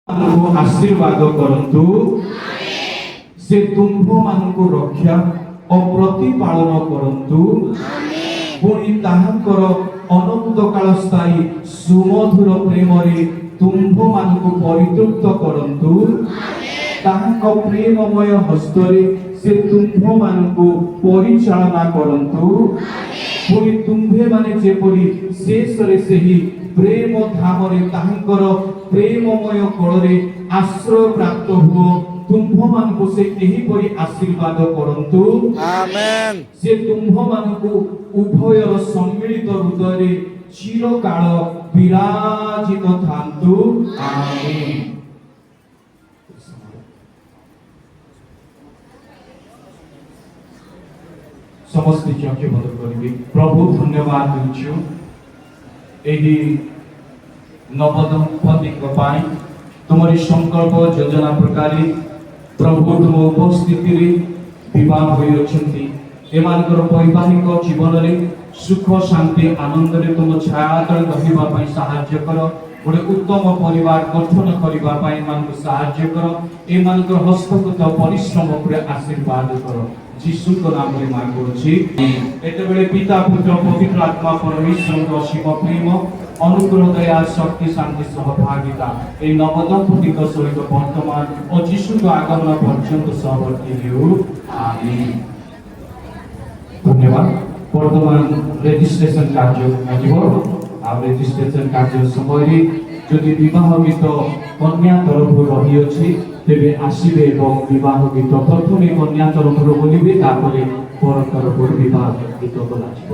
ମାନଙ୍କୁ ଆଶୀର୍ବାଦ କରନ୍ତୁ। ସେ ତୁମ୍ଭ ମାନଙ୍କୁ ରକ୍ଷା ଓ ପ୍ରତିପାଳନ କରନ୍ତୁ। ପୁଣି ତାହାଙ୍କର ଅନନ୍ତ କାଳ ସ୍ଥାୟୀ ସୁମଧୁର ପ୍ରେମରେ ତୁମ୍ଭ ମାନଙ୍କୁ ପରିତୃପ୍ତ କରନ୍ତୁ। ତାହାଙ୍କ ପ୍ରେମମୟ ହସ୍ତରେ ସେ ତୁମ୍ଭ ମାନଙ୍କୁ ପରିଚାଳନା କରନ୍ତୁ। ପୁଣି ତୁମ୍ଭେ ମାନେ ଯେପରି ଶେଷରେ ସେହି ପ୍ରେମ ଧାମରେ ତାହାଙ୍କର ପ୍ରେମମୟ କୋଳରେ ଆଶ୍ରୟ ପ୍ରାପ୍ତ ହୁଅ, ତୁମ୍ଭ ମାନଙ୍କୁ ସେ ଏହିପରି ଆଶୀର୍ବାଦ କରନ୍ତୁ। ଆମେନ୍। ସେ ତୁମ୍ଭ ମାନଙ୍କୁ ଉଭୟର ସମ୍ମିଳିତ ହୃଦୟରେ ଚିରକାଳ ବିରାଜିତ ଥାନ୍ତୁ। ଆମେନ୍। ସମସ୍ତେ ଚକ୍ଷୁ ବନ୍ଦ କରିବେ। ପ୍ରଭୁ ଧନ୍ୟବାଦ ଦେଉଛୁ ଏହି ନବଦମ୍ପତିଙ୍କ ପାଇଁ ତୁମରି ସଂକଳ୍ପ ଯୋଜନା ପ୍ରକାରେ ପ୍ରଭୁ ତୁମ ଉପସ୍ଥିତିରେ ବିବାହ ହୋଇଅଛନ୍ତି। ଏମାନଙ୍କର ବୈବାହିକ ଜୀବନରେ ସୁଖ ଶାନ୍ତି ଆନନ୍ଦରେ ତୁମ ଛାୟା ତଳେ ରହିବା ପାଇଁ ସାହାଯ୍ୟ କର। ଗୋଟେ ଉତ୍ତମ ପରିବାର ଗଠନ କରିବା ପାଇଁ ଏମାନଙ୍କୁ ସାହାଯ୍ୟ କର। ଏମାନଙ୍କର ହସ୍ତଗତ ପରିଶ୍ରମ ଉପରେ ଆଶୀର୍ବାଦ କର। ଯୀଶୁଙ୍କ ନାମରେ ମାଗ କରୁଛି। ଏତେବେଳେ ପିତା ପୁତ୍ର ପବିତ୍ର ଆତ୍ମା ପରମେଶ୍ୱରଙ୍କ ଅସୀମ ପ୍ରେମ ଅନୁଗ୍ରହ ଦୟା ଶକ୍ତି ଶାନ୍ତି ସହଭାଗିତା এই নবদম্পতিଙ୍କ ସହିତ ବର୍ତ୍ତମାନ ଓ ଯୀଶୁଙ୍କ ଆଗମନ ପର୍ଯ୍ୟନ୍ତ ସହବର୍ତ୍ତୀ ହେଉ। ଆମେନ୍। ଧନ୍ୟବାଦ। ବର୍ତ୍ତମାନ ରେଜିଷ୍ଟ୍ରେସନ କାର୍ଯ୍ୟ ହେବ। ଆଉ ରେଜିଷ୍ଟ୍ରେସନ କାର୍ଯ୍ୟ ସମୟରେ ଯଦି ବିବାହ ଗୀତ କନ୍ୟା ତରଫରୁ ରହିଅଛି ତେବେ ଆସିବେ ଏବଂ ବିବାହ ଗୀତ ପ୍ରଥମେ କନ୍ୟା ତରଫରୁ ବୋଲିବେ, ତାପରେ ବର ତରଫରୁ ବିବାହ ଗୀତ ବୋଲାଯିବ।